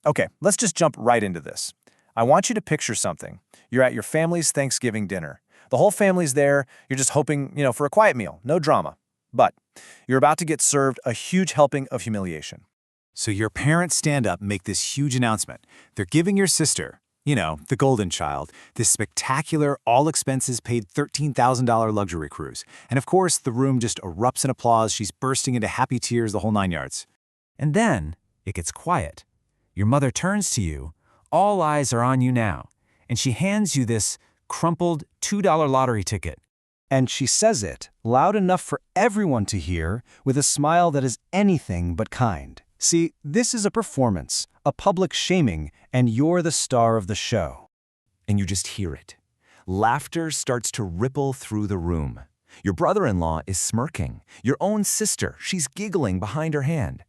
Okay, let's just jump right into this. I want you to picture something. You're at your family's Thanksgiving dinner. The whole family's there. You're just hoping, for a quiet meal, no drama. But you're about to get served a huge helping of humiliation. So your parents stand up and make this huge announcement. They're giving your sister, the golden child, this spectacular, all-expenses-paid $13,000 luxury cruise. And of course, the room just erupts in applause. She's bursting into happy tears, the whole 9 yards. And then it gets quiet. Your mother turns to you. All eyes are on you now. And she hands you this crumpled $2 lottery ticket. And she says it, loud enough for everyone to hear, with a smile that is anything but kind. See, this is a performance, a public shaming, and you're the star of the show. And you just hear it. Laughter starts to ripple through the room. Your brother-in-law is smirking. Your own sister, she's giggling behind her hand.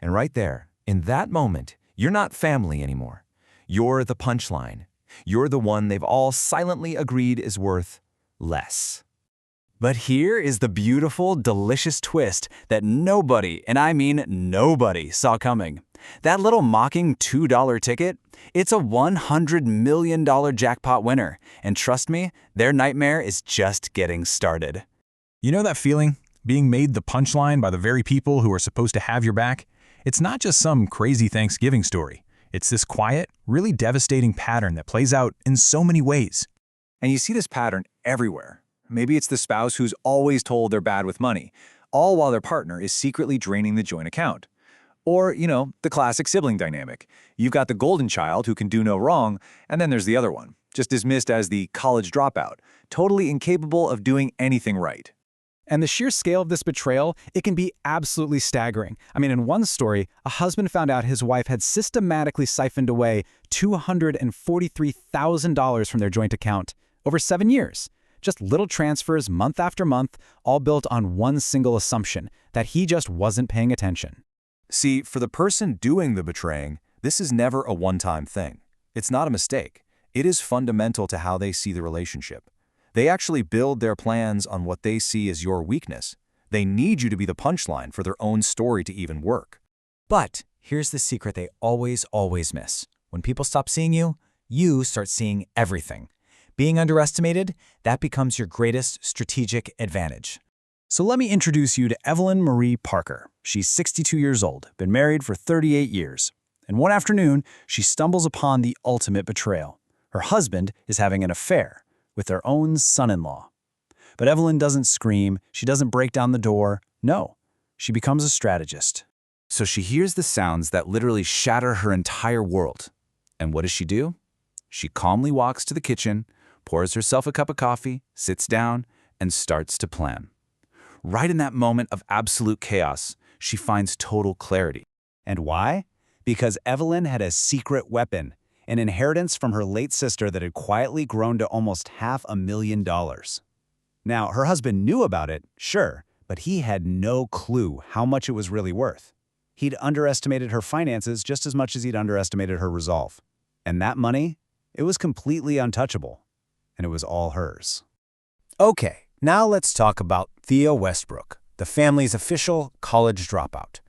And right there, in that moment, you're not family anymore. You're the punchline. You're the one they've all silently agreed is worth less. But here is the beautiful, delicious twist that nobody, and I mean nobody, saw coming. That little mocking $2 ticket, it's a $100 million jackpot winner. And trust me, their nightmare is just getting started. You know that feeling? Being made the punchline by the very people who are supposed to have your back? It's not just some crazy Thanksgiving story. It's this quiet, really devastating pattern that plays out in so many ways. And you see this pattern everywhere. Maybe it's the spouse who's always told they're bad with money, all while their partner is secretly draining the joint account. Or, the classic sibling dynamic. You've got the golden child who can do no wrong, and then there's the other one, just dismissed as the college dropout, totally incapable of doing anything right. And the sheer scale of this betrayal, it can be absolutely staggering. I mean, in one story, a husband found out his wife had systematically siphoned away $243,000 from their joint account over 7 years. Just little transfers month after month, all built on one single assumption, that he just wasn't paying attention. See, for the person doing the betraying, this is never a one-time thing. It's not a mistake. It is fundamental to how they see the relationship. They actually build their plans on what they see as your weakness. They need you to be the punchline for their own story to even work. But here's the secret they always miss. When people stop seeing you, you start seeing everything. Being underestimated, that becomes your greatest strategic advantage. So let me introduce you to Evelyn Marie Parker. She's 62 years old, been married for 38 years. And one afternoon, she stumbles upon the ultimate betrayal. Her husband is having an affair with their own son-in-law. But Evelyn doesn't scream, she doesn't break down the door. No, she becomes a strategist. So she hears the sounds that literally shatter her entire world. And what does she do? She calmly walks to the kitchen, pours herself a cup of coffee, sits down, and starts to plan. Right in that moment of absolute chaos, she finds total clarity. And why? Because Evelyn had a secret weapon, an inheritance from her late sister that had quietly grown to almost $500,000. Now, her husband knew about it, sure, but he had no clue how much it was really worth. He'd underestimated her finances just as much as he'd underestimated her resolve. And that money, it was completely untouchable. And it was all hers. Okay, now let's talk about Thea Westbrook, the family's official college dropout.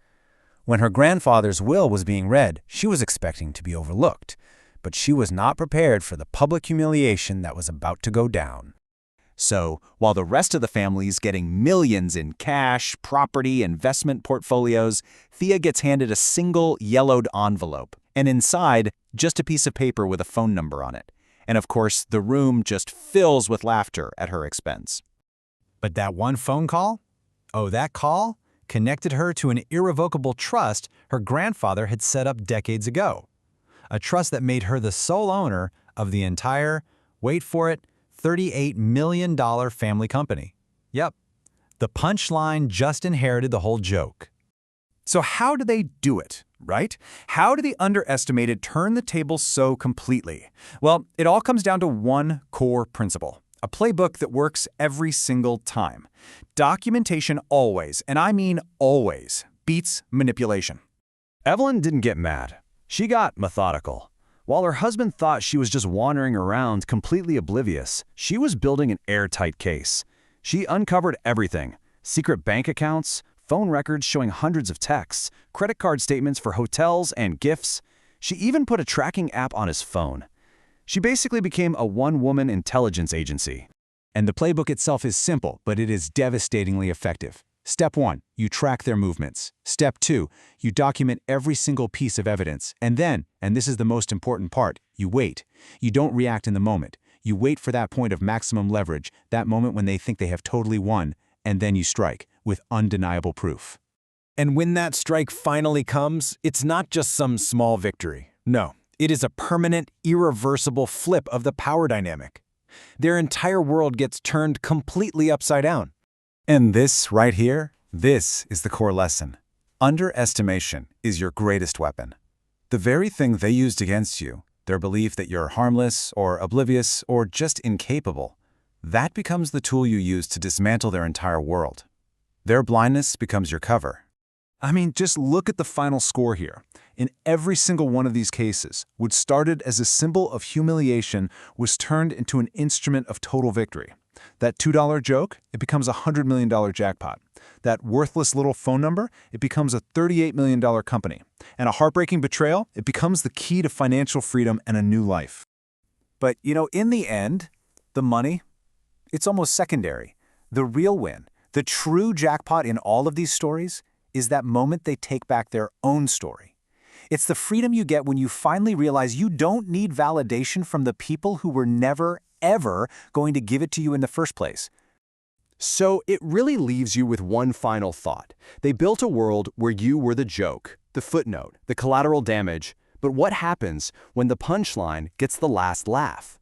When her grandfather's will was being read, she was expecting to be overlooked, but she was not prepared for the public humiliation that was about to go down. So, while the rest of the family is getting millions in cash, property, investment portfolios, Thea gets handed a single yellowed envelope, and inside, just a piece of paper with a phone number on it. And of course, the room just fills with laughter at her expense. But that one phone call? Oh, that call connected her to an irrevocable trust her grandfather had set up decades ago. A trust that made her the sole owner of the entire, wait for it, $38 million family company. Yep, the punchline just inherited the whole joke. So how do they do it, right? How do the underestimated turn the tables so completely? Well, it all comes down to one core principle, a playbook that works every single time. Documentation always, and I mean always, beats manipulation. Evelyn didn't get mad. She got methodical. While her husband thought she was just wandering around completely oblivious, she was building an airtight case. She uncovered everything: secret bank accounts, phone records showing hundreds of texts, credit card statements for hotels and gifts. She even put a tracking app on his phone. She basically became a one-woman intelligence agency. And the playbook itself is simple, but it is devastatingly effective. Step 1, you track their movements. Step 2, you document every single piece of evidence. And then, and this is the most important part, you wait. You don't react in the moment. You wait for that point of maximum leverage, that moment when they think they have totally won, and then you strike with undeniable proof. And when that strike finally comes, it's not just some small victory. No, it is a permanent, irreversible flip of the power dynamic. Their entire world gets turned completely upside down. And this right here, this is the core lesson. Underestimation is your greatest weapon. The very thing they used against you, their belief that you're harmless or oblivious or just incapable, that becomes the tool you use to dismantle their entire world. Their blindness becomes your cover. I mean, just look at the final score here. In every single one of these cases, what started as a symbol of humiliation was turned into an instrument of total victory. That $2 joke, it becomes a $100 million jackpot. That worthless little phone number, it becomes a $38 million company. And a heartbreaking betrayal, it becomes the key to financial freedom and a new life. But, in the end, the money, it's almost secondary. The real win, the true jackpot in all of these stories, is that moment they take back their own story. It's the freedom you get when you finally realize you don't need validation from the people who were never, ever going to give it to you in the first place. So it really leaves you with one final thought. They built a world where you were the joke, the footnote, the collateral damage. But what happens when the punchline gets the last laugh?